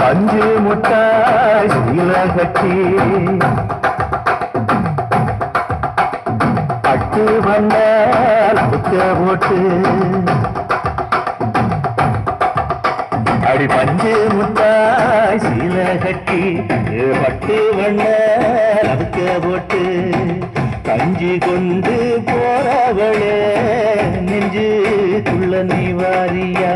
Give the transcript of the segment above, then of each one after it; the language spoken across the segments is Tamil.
பஞ்சு முட்டாய் சீலகட்டி பட்டு வண்ண போட்டு அடி பஞ்சு முட்டாய் சீலகட்டி பட்டு வண்ண போட்டு கஞ்சி கொண்டு போறவளே நெஞ்சுக்குள்ள நீ வாரியா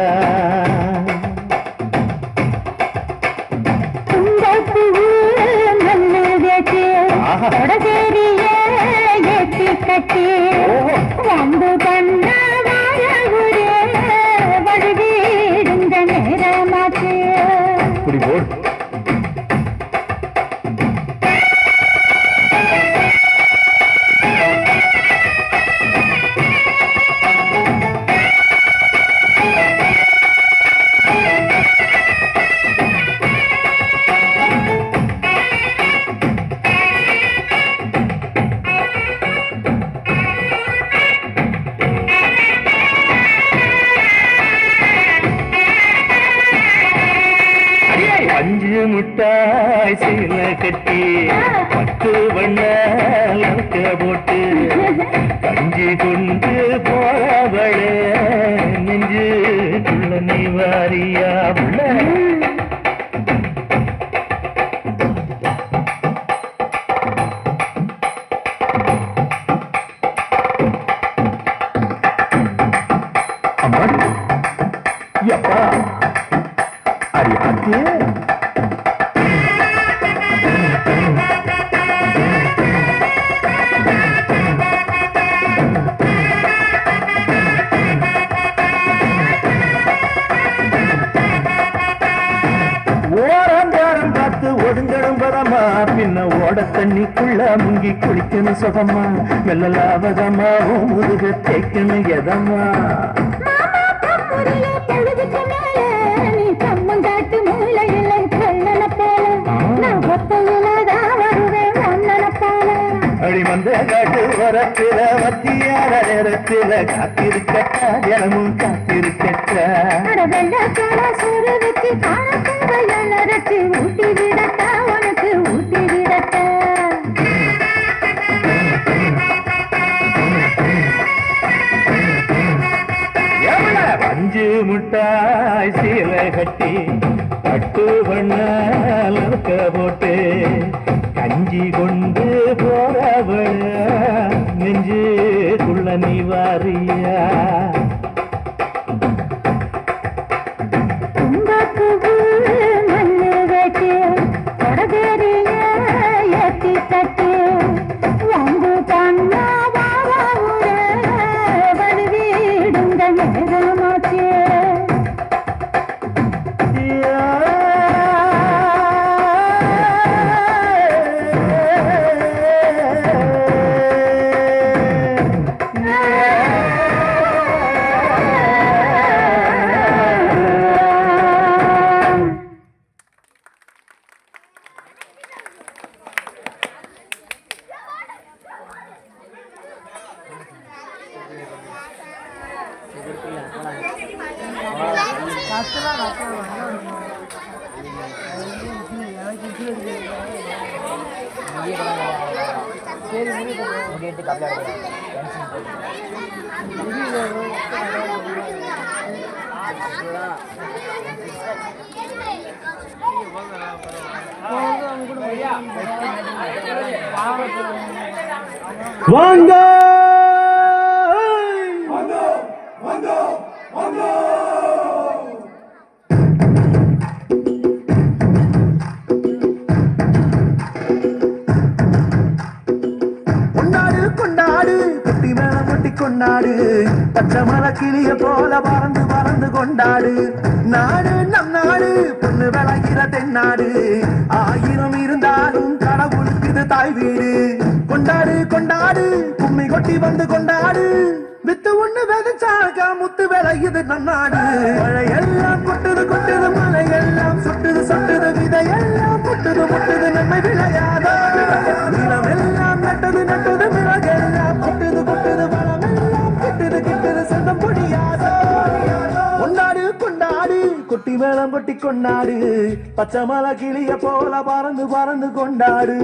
பஞ்சு முட்டாய் சீல கட்டி பட்டு வண்ண போட்டு கஞ்சி கொண்டு போறவளே நெஞ்சுக்குள்ள நீ வாரியா அம்மா யப்பா அறியாதே பின்ன ஓட தண்ணிக்குள்ள முங்கி குளிக்கணும் சுகமா மெல்லலாவதமா முருக தேய்க்கணும் எதமா அடி வந்த காட்டு வரத்தில வத்தியார நேரத்தில காத்திருக்கட்டா தினமும் காத்திருக்கட்டா ஊட்டி விடட்டா உனக்கு ஊட்டி விடட்டா பஞ்சு முட்டாய் சீல கட்டி பட்டு வண்ண போட்டு கஞ்சி கொண்டு போறவள நெஞ்சுக்குள்ள நீ வாரியா வாங்க கொண்டாடு பச்சை மலை கிளிய போல பறந்து பறந்து கொண்டாடு நாடு நம் நாடு பொண்ணு விளைகிற தென்னாடு ஆயிரம் இருந்தாலும் கடவுளுக்கு இது தாய் வீடு கொண்டாடு கொண்டாடு கும்மி கொட்டி வந்து கொண்டாடு வித்து ஒண்ணு விதைச்சாக்கா முத்து விளையுது நன்னாடு மழையெல்லாம் கொட்டுது கொட்டுது மலையெல்லாம் சுட்டுது சொட்டுது விதையெல்லாம் முட்டுது முட்டுது நன்மை கொண்டாடு பச்சை மலை கிளிய போல பறந்து பறந்து கொண்டாடு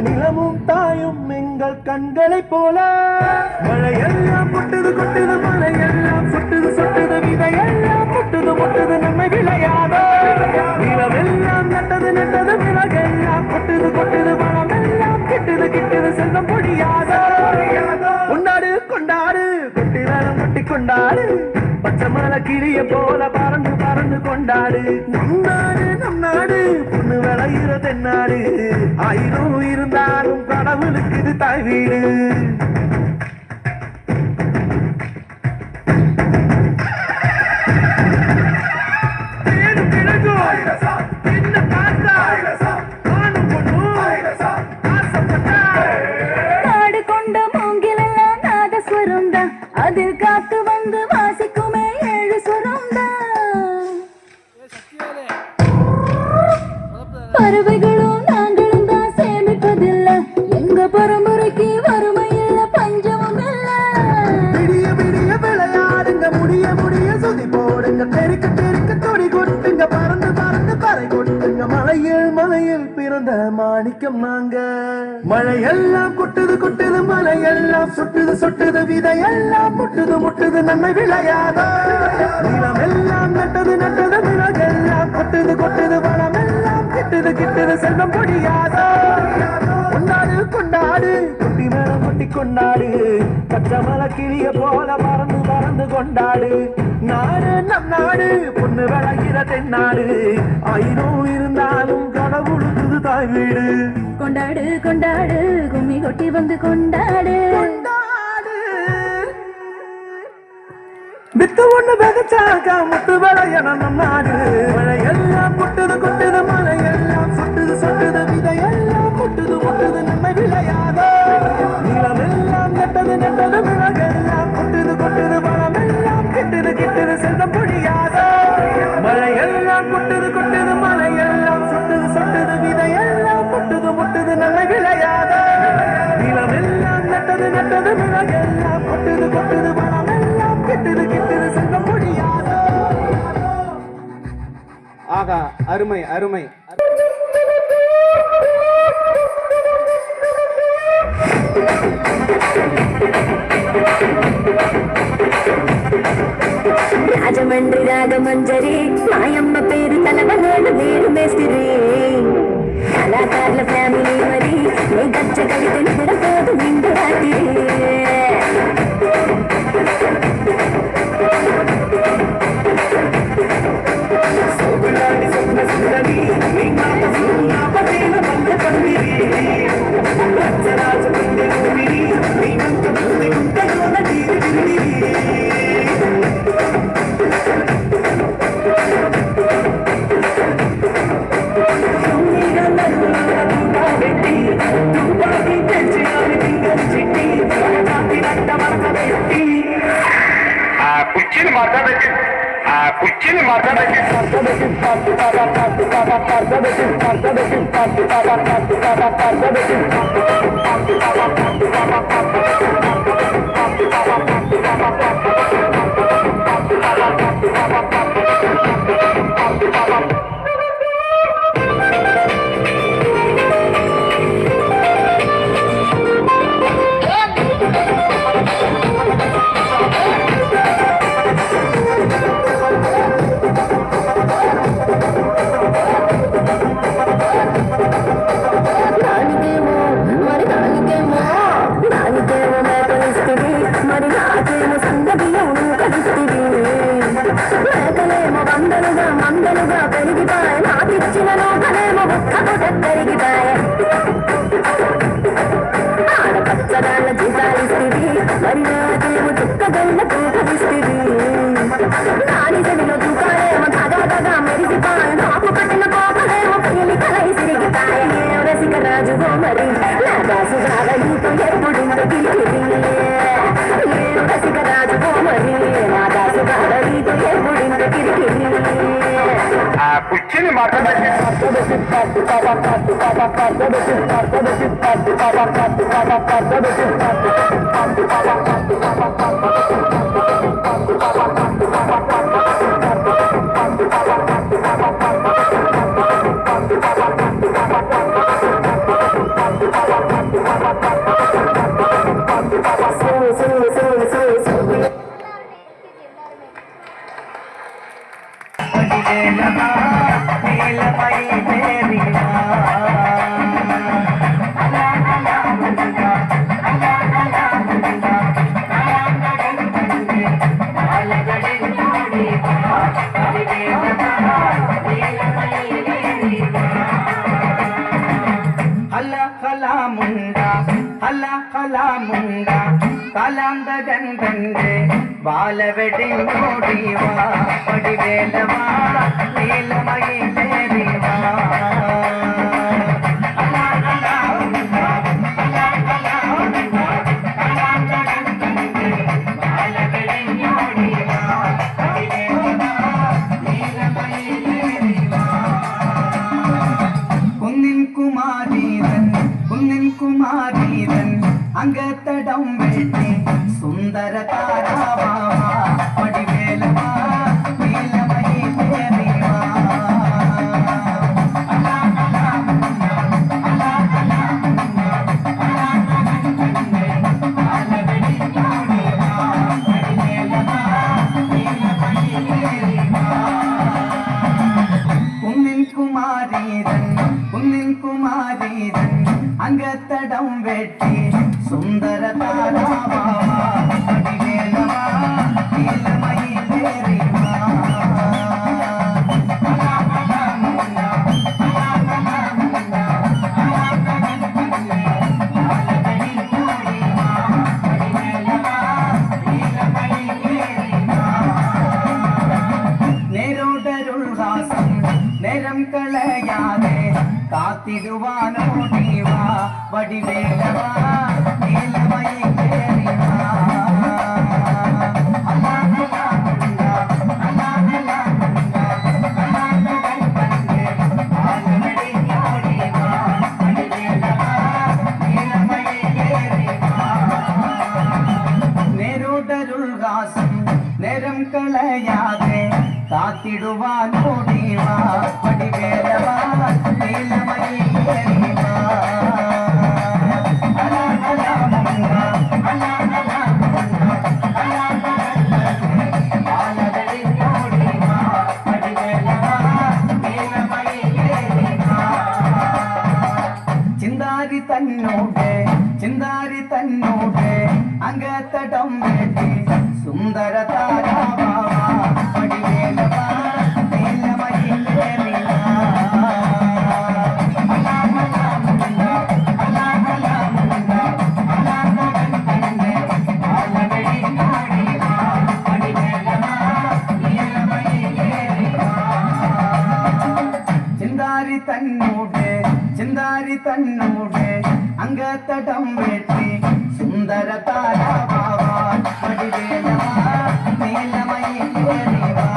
நிலமும் தாயும் எங்கள் கண்களை போல மழையெல்லாம் கொட்டுது கொட்டுது மழையெல்லாம் சொட்டுது சொட்டுது விதையெல்லாம் முட்டுது முட்டுது நம்மை விளையாதோ நிலமெல்லாம் நட்டது நட்டது விலகெல்லாம் கொட்டுது கொட்டுது மனமெல்லாம் கிட்டுது கிட்டுது செல்வம் பொழியாதோ கொண்டாடு கொண்டாடு கொட்டினாலும் கொட்டி கொண்டாடு பச்சை மலை கிளிய போல பறந்து பறந்து கொண்டாடு நம் நாடு பொண்ணு விளையிற தென்னாடு ஆயிரம் இருந்தாலும் கடவுளுக்கு இது தாய் வீடு காடு கொண்ட மூங்கிலெல்லாம் நாதஸ்வரம் தான் அதில் காத்து வந்து வாசிக்குமே 7 ஸ்வரம் தான் பறவைகளும் நாங்களும் தான் சேமிப்பதில்லை எங்க பரம்பரைக்கு வறுமை இல்ல பஞ்சமும் இல்ல விடிய விடிய விளையாடுங்க முடிய முடிய சுதி போடுங்க தெருக்க தெருக்க தொடி கொட்டுங்க பறந்து பறந்து பறை கொட்டுங்க மலையில் மலையில் பிறந்த மாணிக்கம் நாங்க மழையெல்லாம் கொட்டுது கொட்டுது மலையெல்லாம் சொட்டுது சொட்டுது விதையெல்லாம் முட்டுது முட்டுது நன்மை விளையாதோ நிலம் எல்லாம் நட்டது நட்டது விலகெல்லாம் கொட்டுது கொட்டுது வளமெல்லாம் கிட்டுது கிட்டுது செல்வம் பொழியாதோ கொண்டாடு கொண்டாடு கொட்டி மேல கொட்டி கொண்டாடு பச்சை மலை கிளிய போல பறந்து பறந்து கொண்டாடு நாடு நம் நாடு பொண்ணு விளைகிற தென்னாடு ஆயிரம் இருந்தாலும் கடவுளுக்கு தாய் வீடு கொண்டாடு கொண்டாடு கும்மி கொட்டி வந்து கொண்டாடு கொண்டாடு வித்து ஒண்ணு விதைச்சாக்கா முத்து விளையணும் நம் நாடு மழையெல்லாம் கொட்டுது கொட்டுது மலையெல்லாம் சொட்டுது சொட்டுது விதையெல்லாம் முட்டுது முட்டுது நம்மை விளையாதோ நிலமெல்லாம் நட்டது நட்டது விலகெல்லாம் கொட்டுது கொட்டுது மனமெல்லாம் கிட்டுது கிட்டுது செல்வம் பொழியாதோ மழையெல்லாம் கொட்டுது கொட்டுது மலையெல்லாம் சொட்டுது சொட்டுது விதையெல்லாம் முட்டுது முட்டுது நம்மை விளையாதோ நிலமெல்லாம் நட்டது நட்டது விலகெல்லாம் கொட்டுது கொட்டுது மனமெல்லாம் கிட்டுது கிட்டுது செல்வம் பொழியாதோ ஆகா அருமை அருமை రాజమండ్రి రాగమంజరి మాయమ్మ పేరు తలవనాడు నేను మేస్తిరి కళాకారుల ఫ్యామిలీ మరి నీ గచ్చ కవిత నిద్రపోదు నిండు రాత్రి కుర్చీని మాట్లాడకి నానికేమో మేకలిస్తుంది గింజలుగా పెరిగిపాయ నాకిచ్చిన నూకనేమో బుక్కకు కరిగిపాయ ఆడపచ్చగాళ్ళ జీతాలిస్తుంది మరి నాకేమో చుక్కగల్ల తూకలిస్తుంది నాని చెవిలో తూకాలేమో తగదగా మెరిసిపాయ నాకు పట్టిన పోకలేమో పెళ్లి కలై సిరిగిపాయ రసిక రాజుగో మరి నా దాసు రాగలితో ఎప్పుడింది రసిక రాజుగో మరి నా దాసు రాగలితో ఎప్పుడింది కిరికిరి కూర్చొని మాట్లాడండి. കാലാന്തകന്തന്റെ ബാലവെടിഞ്ഞോടിവാ പടിവേലവാ നീലമയിലേറിവാ കുമാരീതൻ അങ്കത്തടം വെട്ടി സുന്ദര താരാവാ പടിവേലവാ നീലമയിലേറിവാ കുമാരീതൻ അങ്കത്തടം വെട്ടി സുന്ദര താരാവാ പടിവേലവാ നീലമയിലേറിവാ നേരോടരുൾഹാസം നേരം കളയാതെ കാത്തിടുവാനോടിവാ വടിവേലവാ നീലമയിലേറിവാ നേരോടരുൾഹാസം നേരം കളയാതെ കാത്തിടുവാനോടിവാ വടിവേലവാ നീലമയിലേറിവാ ചിന്താരി തന്നോട് അങ്കത്തടം വെട്ടി സുന്ദര താരാവാ പടിവേലവാ നീലമയിലേറിവാ ചിന്താരി തന്നോട് അങ്കത്തടം വെട്ടി സുന്ദര താരാവാ പടിവേലവാ നീലമയിലേറിവാ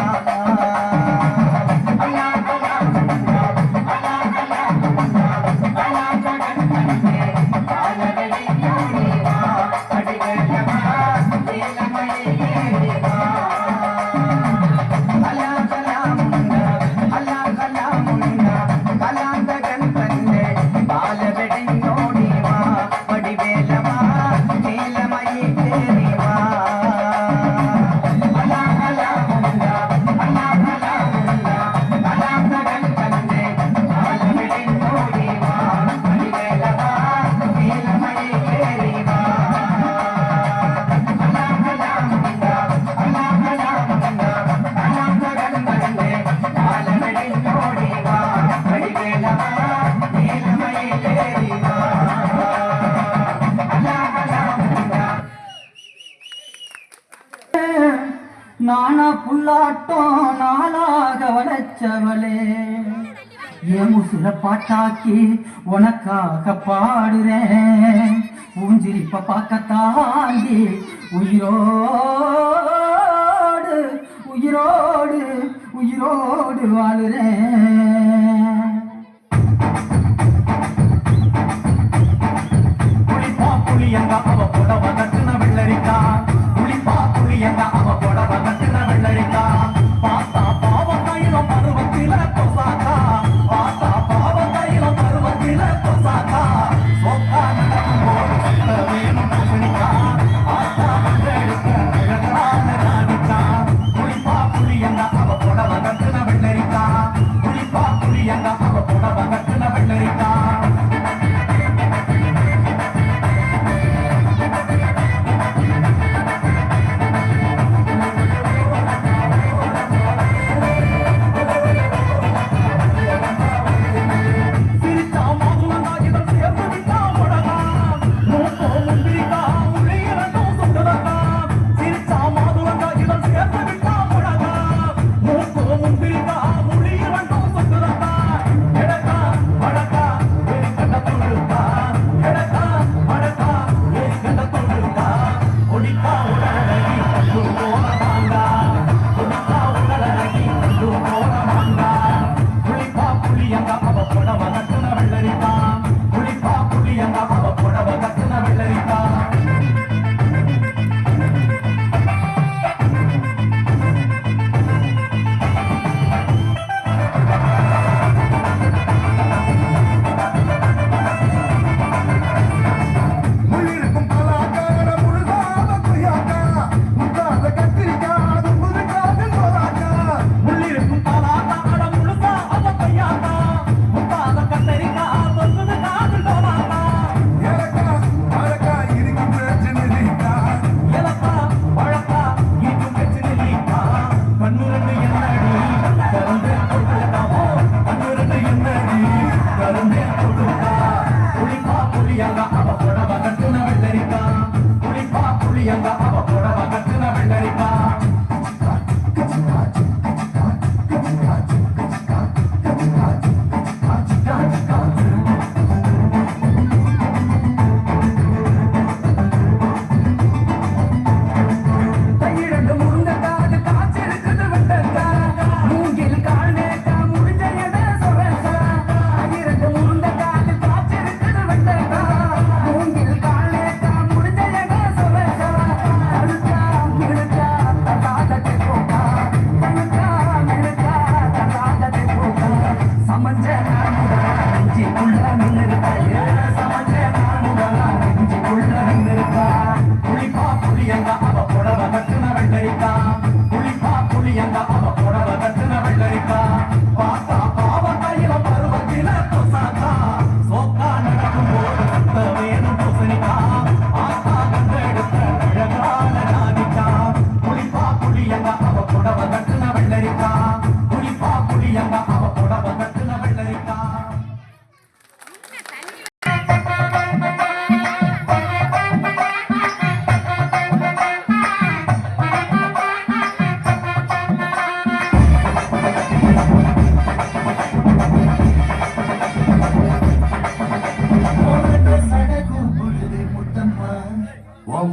உள்ளாட்டம் நாளாக வளச்சவளே என் முசுர பாட்டாக்கி உனக்காக பாடுறேன் ஊஞ்சிரிப்ப பார்க்கத்தாண்டி உயிரோடு உயிரோடு உயிரோடு வாழுறேன் புளிப்பா புளியங்க அவ புடவ கட்டுன வெள்ளரிக்கா புளிப்பா புளியங்க அவ புடவ கட்டுன வெள்ளரிக்கா பாத்தா பாவ கையிலும் பருவத்தில கொசாக்கா பாத்தா பாவ கையிலும் பருவத்தில கொசாக்கா சொக்கா நடக்கும் போது சுத்த வேணும் பூசணிக்கா ஆத்தா வந்தெடுக்க அழகான ராணிக்கா புளிப்பா புளியங்க அவ புடவ கட்டுன வெள்ளரிக்கா புளிப்பா புளியங்க அவ புடவ கட்டுன வெள்ளரிக்கா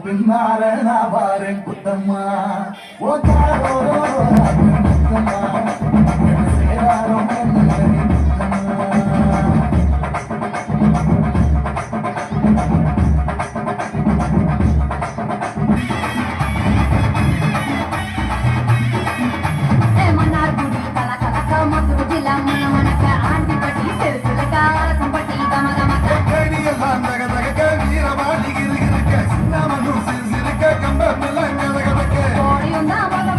பின்னார நான் வாரேன் குத்தம்மா ஓ தாரோ குத்தம்மா சேராரம் கோழியும் தான்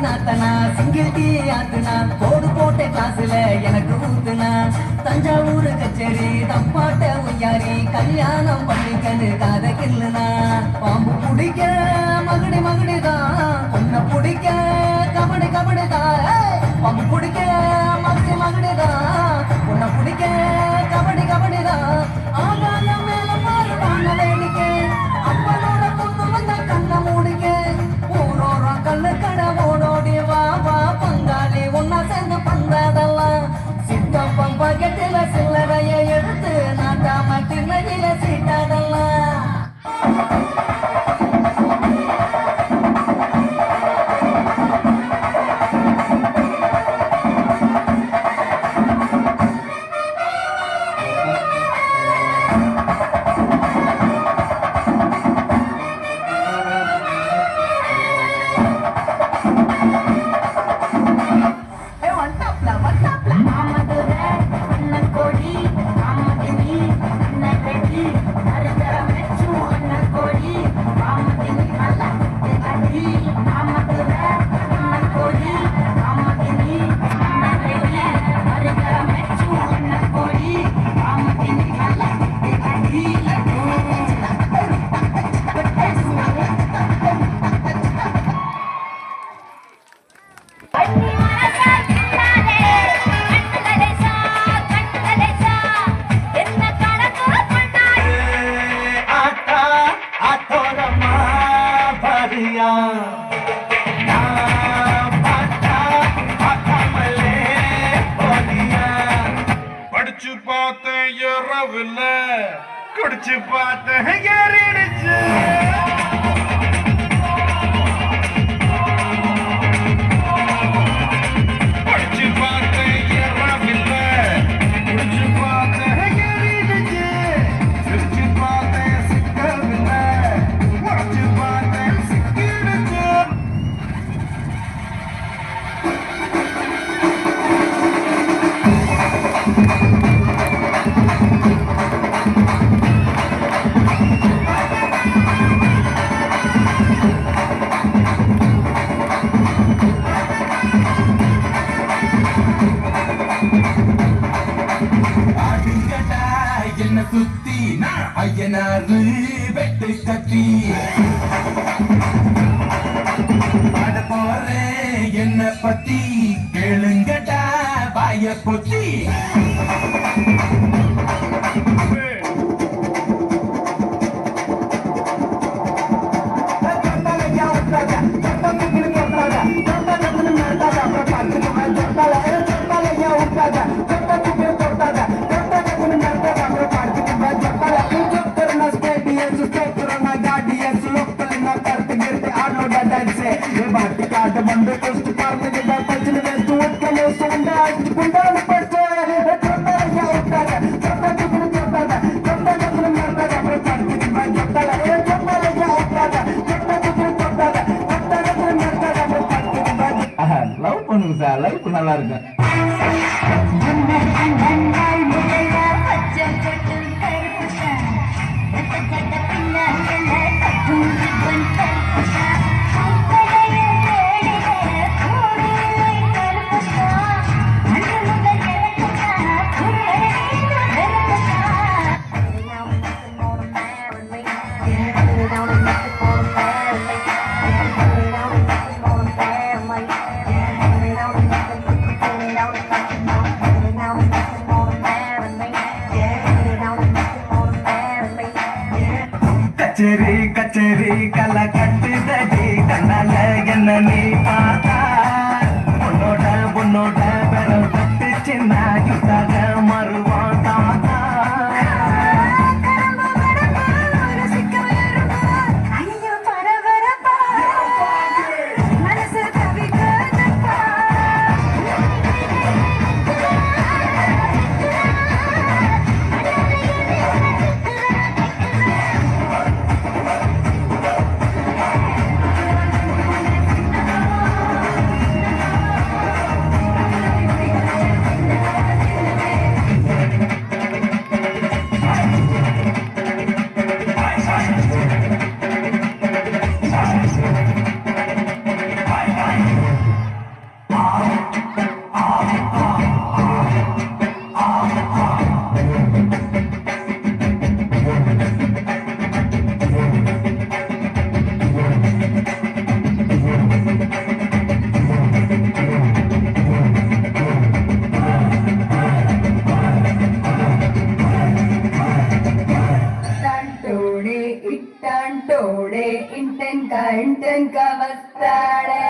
நாத்தனா சிங்கிள் டீ ஆத்துனா கோடு போட்ட கிளாஸ்ல எனக்கு ஊத்துனா தஞ்சாவூர் கச்சேரி தப்பாட்ட உய்யாரி கல்யாணம் பண்ணிக்கன்னு காத கில்லுனா பாம்பு பிடிக்க மகுடி மகுடிதான் பொண்ணை பிடிக்க கபடி கபடிதான் பாம்பு பிடிக்க மகுடி மகுடிதான் பொண்ணை பிடிக்க கபடி கபடிதான் ஆகாயம் மேல பாருவான வேடிக்கை அப்பனோட பொண்ணு வந்த கண்ணை மூடிக்க ஊரோரம் கண்ணு கடை ஓடோடி வா வா பங்காளி ஒன்னா சேர்ந்து பந்தாதெல்லாம் சித்தப்பம் பக்கெட்டில சில்லறைய எடுத்து நாட்டாம திண்ணையில சீட்டாடலாம் படிச்சு பார்த்தேன் இரவுல குடிச்சு பார்த்தேன் ஏறிடுச்சு படிச்சு பார்த்தேன் இரவுல குடிச்சு பார்த்தேன் ஏறிடுச்சு சிரிச்சு பார்த்தேன் சிக்கவில்லை உடச்சு பார்த்தேன் சிக்கிடுச்சு என்ன சுத்தி நான் ஐயனாரு வெட்டு கத்தி பாட போறேன் என்ன பத்தி கேளுங்கடா வாய பொத்தி बंदे कुछ पार्टी के बाद पचने में तू कम सोंडा गुंडा ने पड़ते चलता या उठता चलता कितने चलता मारता अपने पार्टी के बाद चलता ए चलता या उठता चलता कितने चलता मारता अपने पार्टी के बाद लव பண்ணுங்க சார் லைஃப் நல்லா இருக்கு கச்சேரி கச்சேரி கலை கட்டுதடி கண்ணால என்ன நீ பார்த்தா பொண்ணோட பெரும் தட்டு சின்ன யுத்தாக மறுவான் தாத்தா ఇంటెంక వస్తాడే